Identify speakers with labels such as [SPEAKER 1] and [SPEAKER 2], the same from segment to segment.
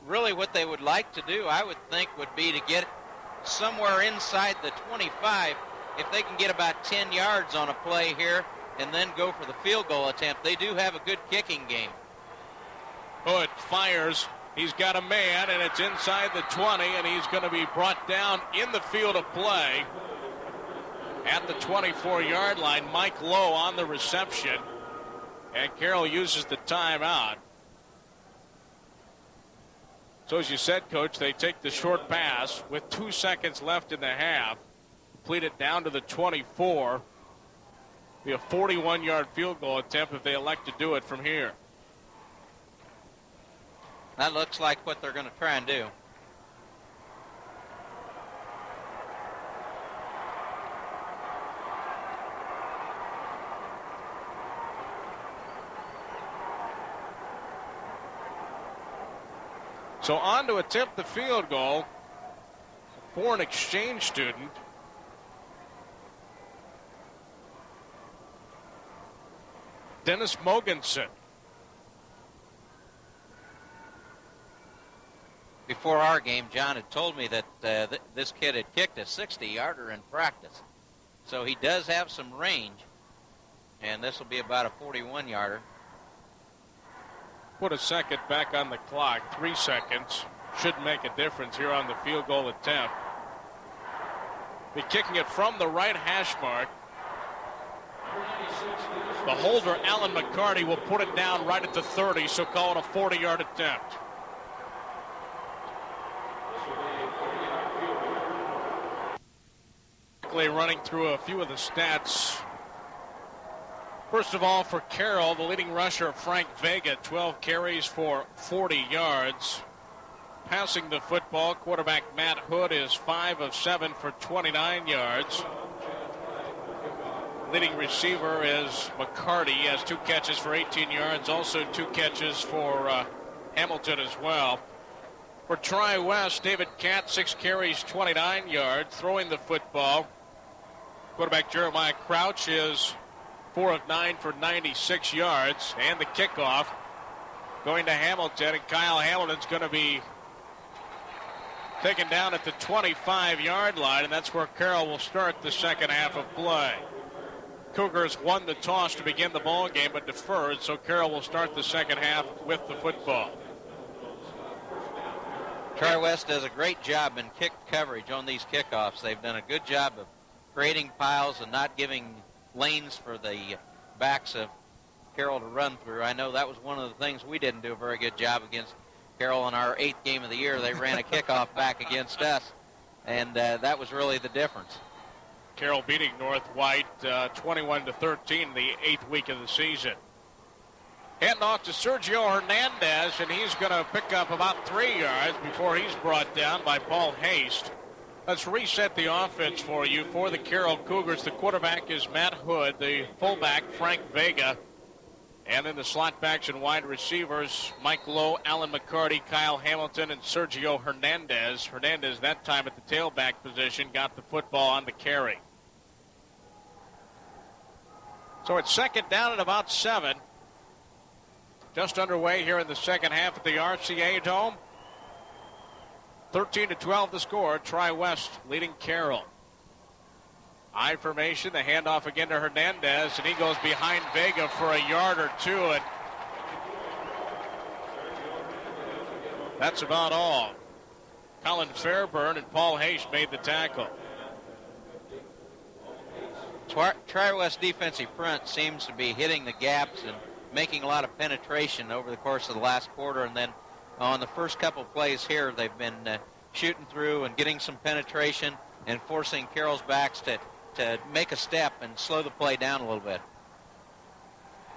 [SPEAKER 1] really what they would like to do, I would think, would be to get somewhere inside the 25. If they can get about 10 yards on a play here and then go for the field goal attempt, they do have a good kicking game.
[SPEAKER 2] Hood fires. He's got a man, and it's inside the 20, and he's going to be brought down in the field of play at the 24-yard line. Mike Lowe on the reception, and Carroll uses the timeout. So as you said, Coach, they take the short pass with 2 seconds left in the half, complete it down to the 24. Be a 41-yard field goal attempt if they elect to do it from here.
[SPEAKER 1] That looks like what they're going to try and do.
[SPEAKER 2] So on to attempt the field goal, a foreign exchange student. Dennis Mogensen.
[SPEAKER 1] Before our game, John had told me that this kid had kicked a 60-yarder in practice. So he does have some range, and this will be about a 41-yarder.
[SPEAKER 2] Put a second back on the clock. 3 seconds. Should make a difference here on the field goal attempt. Be kicking it from the right hash mark. The holder, Alan McCarty, will put it down right at the 30, so call it a 40-yard attempt. Running through a few of the stats. First of all, for Carroll, the leading rusher, Frank Vega, 12 carries for 40 yards. Passing the football, quarterback Matt Hood is 5 of 7 for 29 yards. Leading receiver is McCarty. He has 2 catches for 18 yards, also 2 catches for Hamilton as well. For Tri West, David Catt, 6 carries, 29 yards, throwing the football. Quarterback Jeremiah Crouch is 4 of 9 for 96 yards. And the kickoff going to Hamilton, and Kyle Hamilton's going to be taken down at the 25-yard line, and that's where Carroll will start the second half of play. Cougars won the toss to begin the ball game, but deferred, so Carroll will start the second half with the football.
[SPEAKER 1] Tri West does a great job in kick coverage on these kickoffs. They've done a good job of creating piles and not giving lanes for the backs of Carroll to run through. I know that was one of the things we didn't do a very good job against Carroll in our 8th game of the year. They ran a kickoff back against us, and that was really the difference.
[SPEAKER 2] Carroll beating North White 21-13 the 8th week of the season. Hand off to Sergio Hernandez, and he's going to pick up about 3 yards before he's brought down by Paul Haste. Let's reset the offense for you. For the Carroll Cougars, the quarterback is Matt Hood, the fullback Frank Vega, and then the slot backs and wide receivers Mike Lowe, Alan McCarty, Kyle Hamilton, and Sergio Hernandez. Hernandez that time at the tailback position got the football on the carry. So it's second down at about 7. Just underway here in the second half at the RCA Dome. 13-12 the score. Tri West leading Carroll. I formation, the handoff again to Hernandez, and he goes behind Vega for a yard or 2, and that's about all. Colin Fairburn and Paul Haste made the tackle.
[SPEAKER 1] Tri West defensive front seems to be hitting the gaps and making a lot of penetration over the course of the last quarter, and then on the first couple of plays here, they've been shooting through and getting some penetration and forcing Carroll's backs to make a step and slow the play down a little bit.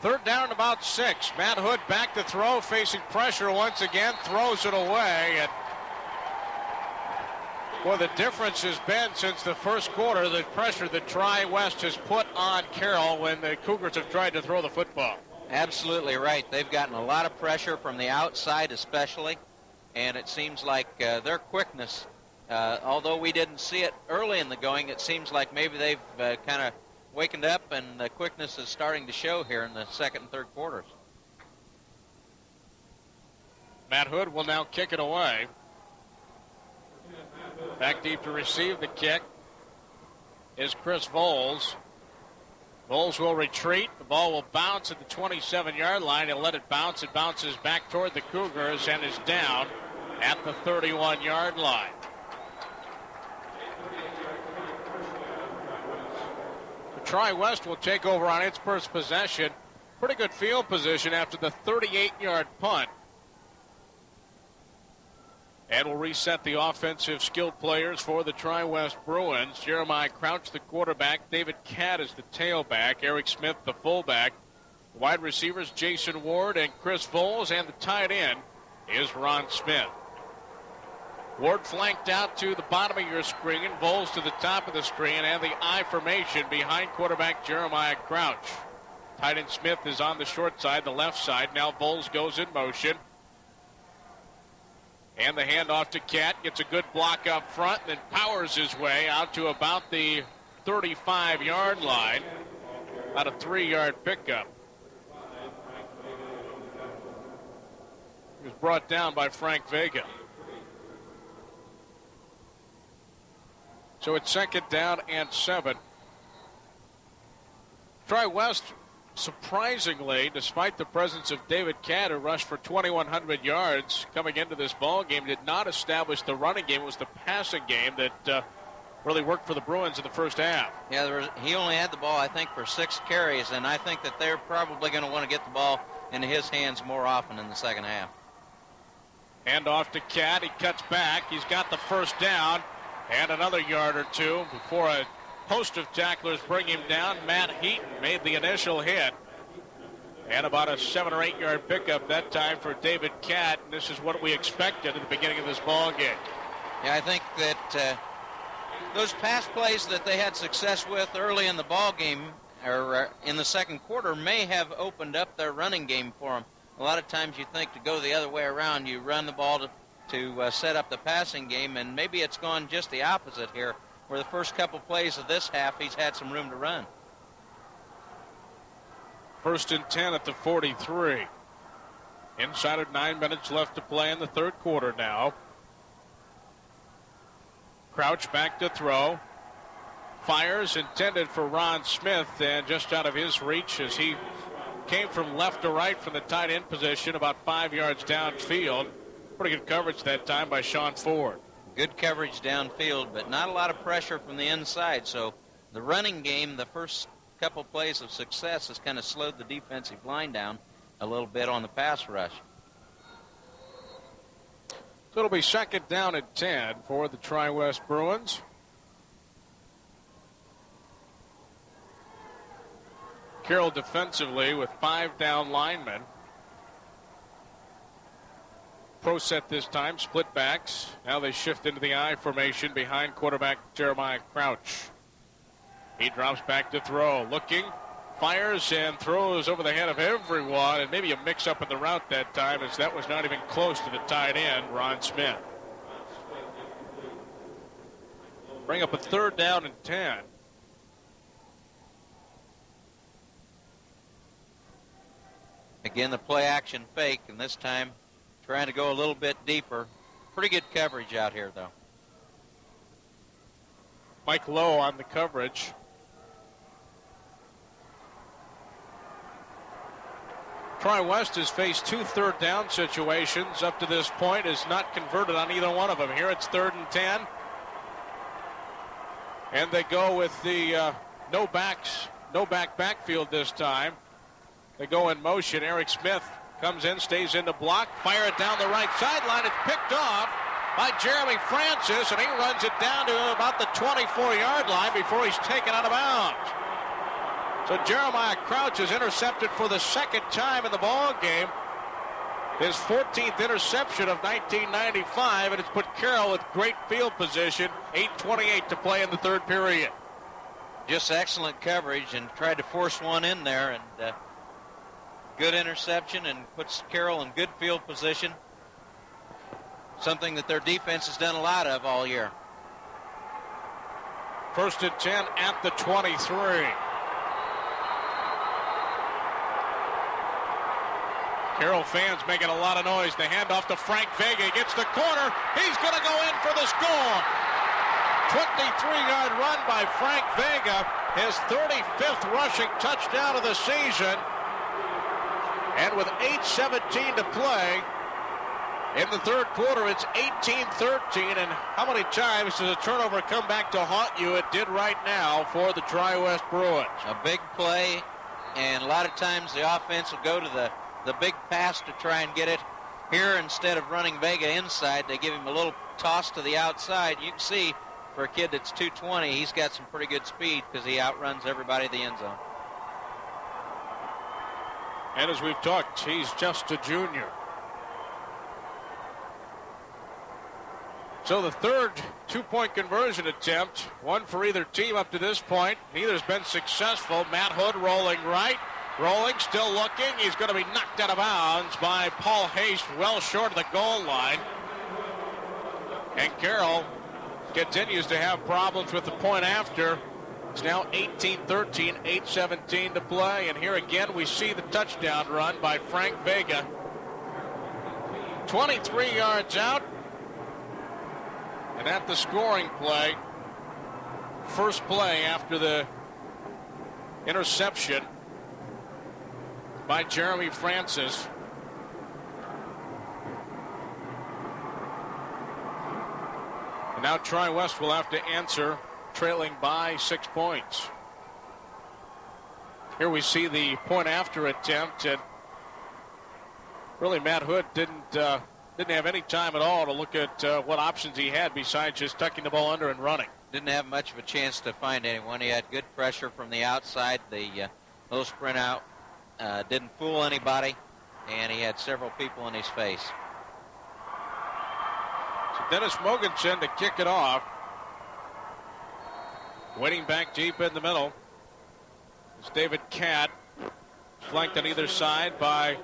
[SPEAKER 2] Third down at about 6. Matt Hood back to throw, facing pressure once again, throws it away. And well, the difference has been since the first quarter, the pressure that Tri West has put on Carroll when the Cougars have tried to throw the football.
[SPEAKER 1] Absolutely right. They've gotten a lot of pressure from the outside especially, and it seems like their quickness, although we didn't see it early in the going, it seems like maybe they've kind of wakened up, and the quickness is starting to show here in the second and third quarters.
[SPEAKER 2] Matt Hood will now kick it away. Back deep to receive the kick is Chris Voles. Voles will retreat. The ball will bounce at the 27-yard line. He'll let it bounce. It bounces back toward the Cougars and is down at the 31-yard line. The Tri West will take over on its first possession. Pretty good field position after the 38-yard punt. And will reset the offensive skilled players for the Tri West Bruins. Jeremiah Crouch, the quarterback. David Catt is the tailback. Eric Smith, the fullback. Wide receivers, Jason Ward and Chris Voles. And the tight end is Ron Smith. Ward flanked out to the bottom of your screen. Voles to the top of the screen. And the I formation behind quarterback Jeremiah Crouch. Tight end Smith is on the short side, the left side. Now Voles goes in motion. And the handoff to Catt, gets a good block up front, then powers his way out to about the 35-yard line. About a 3-yard pickup. He was brought down by Frank Vega. So it's 2nd down and 7. Tri West, surprisingly, despite the presence of David Catt, who rushed for 2,100 yards coming into this ball game, did not establish the running game. It was the passing game that really worked for the Bruins in the first half.
[SPEAKER 1] Yeah, he only had the ball, I think, for 6 carries, and I think that they're probably going to want to get the ball into his hands more often in the second half.
[SPEAKER 2] Hand off to Catt. He cuts back. He's got the first down and another yard or two before a host of tacklers bring him down. Matt Heaton made the initial hit. And about a 7 or 8 yard pickup that time for David Catt. And this is what we expected at the beginning of this ball game.
[SPEAKER 1] Yeah, I think that those pass plays that they had success with early in the ball game or in the second quarter may have opened up their running game for them. A lot of times you think to go the other way around, you run the ball to set up the passing game, and maybe it's gone just the opposite here, where the first couple plays of this half, he's had some room to run.
[SPEAKER 2] 1st and 10 at the 43. Inside of 9 minutes left to play in the third quarter now. Crouch back to throw. Fires intended for Ron Smith, and just out of his reach as he came from left to right from the tight end position, about 5 yards downfield. Pretty good coverage that time by Sean Ford.
[SPEAKER 1] Good coverage downfield, but not a lot of pressure from the inside. So the running game, the first couple plays of success, has kind of slowed the defensive line down a little bit on the pass rush.
[SPEAKER 2] So it'll be 2nd down and 10 for the Tri West Bruins. Carroll defensively with 5 down linemen. Pro set this time, split backs. Now they shift into the I formation behind quarterback Jeremiah Crouch. He drops back to throw. Looking, fires, and throws over the head of everyone. And maybe a mix-up in the route that time, as that was not even close to the tight end, Ron Smith. Bring up a 3rd down and 10.
[SPEAKER 1] Again, the play action fake, and this time trying to go a little bit deeper. Pretty good coverage out here, though.
[SPEAKER 2] Mike Lowe on the coverage. Tri West has faced 2 3rd down situations up to this point, has not converted on either one of them. Here it's 3rd and 10. And they go with the no back backfield this time. They go in motion. Eric Smith comes in, stays in the block, fire it down the right sideline. It's picked off by Jeremy Francis, and he runs it down to about the 24-yard line before he's taken out of bounds. So Jeremiah Crouch is intercepted for the 2nd time in the ball game. His 14th interception of 1995, and it's put Carroll with great field position. 8:28 to play in the 3rd period.
[SPEAKER 1] Just excellent coverage, and tried to force one in there, and good interception, and puts Carroll in good field position. Something that their defense has done a lot of all year.
[SPEAKER 2] 1st and 10 at the 23. Carroll fans making a lot of noise. The handoff to Frank Vega. He gets the corner. He's going to go in for the score. 23-yard run by Frank Vega. His 35th rushing touchdown of the season. And with 8:17 to play in the third quarter, it's 18-13. And how many times does a turnover come back to haunt you? It did right now for the Tri West Bruins.
[SPEAKER 1] A big play, and a lot of times the offense will go to the big pass to try and get it. Here, instead of running Vega inside, they give him a little toss to the outside. You can see for a kid that's 220, he's got some pretty good speed because he outruns everybody in the end zone.
[SPEAKER 2] And as we've talked, he's just a junior. So the third two-point conversion attempt, one for either team up to this point. Neither's been successful. Matt Hood rolling right, rolling, still looking. He's going to be knocked out of bounds by Paul Haste, well short of the goal line. And Carroll continues to have problems with the point after. It's now 18-13, 8:17 to play. And here again we see the touchdown run by Frank Vega. 23 yards out. And at the scoring play, first play after the interception by Jeremy Francis. And now Tri West will have to answer, trailing by 6 points. Here we see the point after attempt, and really Matt Hood didn't have any time at all to look at what options he had besides just tucking the ball under and running.
[SPEAKER 1] Didn't have much of a chance to find anyone. He had good pressure from the outside. The little sprint out didn't fool anybody, and he had several people in his face.
[SPEAKER 2] So Dennis Mogensen to kick it off. Waiting back deep in the middle is David Catt, flanked on either side by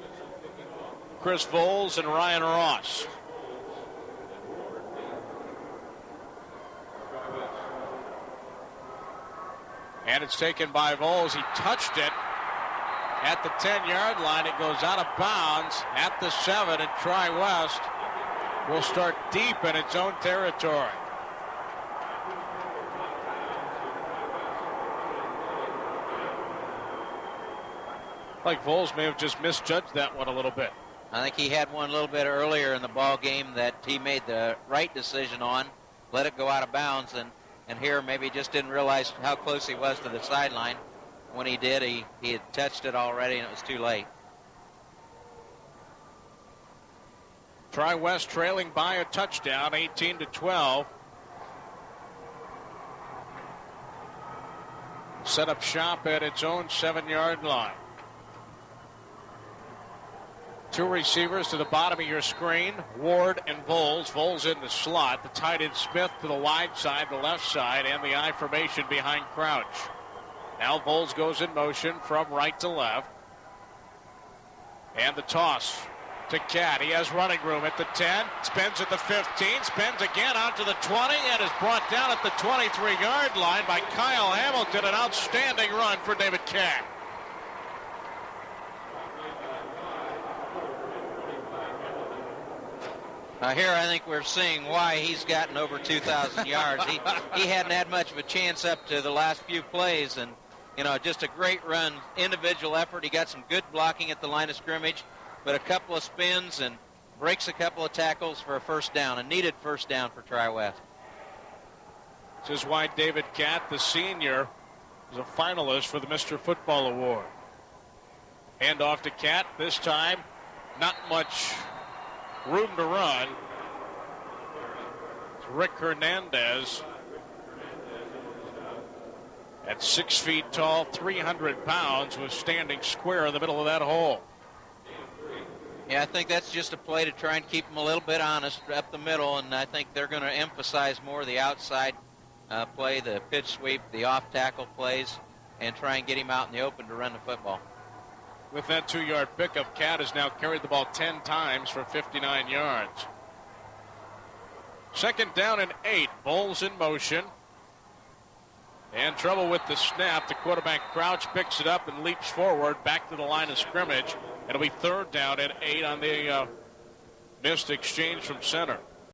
[SPEAKER 2] Chris Voles and Ryan Ross. And it's taken by Voles. He touched it at the 10-yard line. It goes out of bounds at the 7, and Tri West will start deep in its own territory. Like Voles may have just misjudged that one a little bit.
[SPEAKER 1] I think he had one a little bit earlier in the ball game that he made the right decision on, let it go out of bounds, and here maybe just didn't realize how close he was to the sideline. When he did, he had touched it already, and it was too late.
[SPEAKER 2] Tri West trailing by a touchdown, 18-12. Set up shop at its own 7-yard line. Two receivers to the bottom of your screen, Ward and Voles. Voles in the slot. The tight end Smith to the wide side, the left side, and the I formation behind Crouch. Now Voles goes in motion from right to left. And the toss to Catt. He has running room at the 10, spins at the 15, spins again out to the 20, and is brought down at the 23-yard line by Kyle Hamilton. An outstanding run for David Catt.
[SPEAKER 1] Here I think we're seeing why he's gotten over 2,000 yards. He hadn't had much of a chance up to the last few plays, and just a great run, individual effort. He got some good blocking at the line of scrimmage, but a couple of spins and breaks a couple of tackles for a first down, a needed first down for Tri West.
[SPEAKER 2] This is why David Catt, the senior, is a finalist for the Mr. Football Award. Hand off to Catt. This time, not much room to run. It's Rick Hernandez at 6 feet tall, 300 pounds, was standing square in the middle of that hole.
[SPEAKER 1] Yeah, I think that's just a play to try and keep him a little bit honest up the middle, and I think they're going to emphasize more the outside play, the pitch sweep, the off-tackle plays, and try and get him out in the open to run the football.
[SPEAKER 2] With that 2-yard pickup, Catt has now carried the ball 10 times for 59 yards. Second down and 8. Voles in motion. And trouble with the snap. The quarterback Crouch picks it up and leaps forward back to the line of scrimmage. It'll be third down and 8 on the missed exchange from center.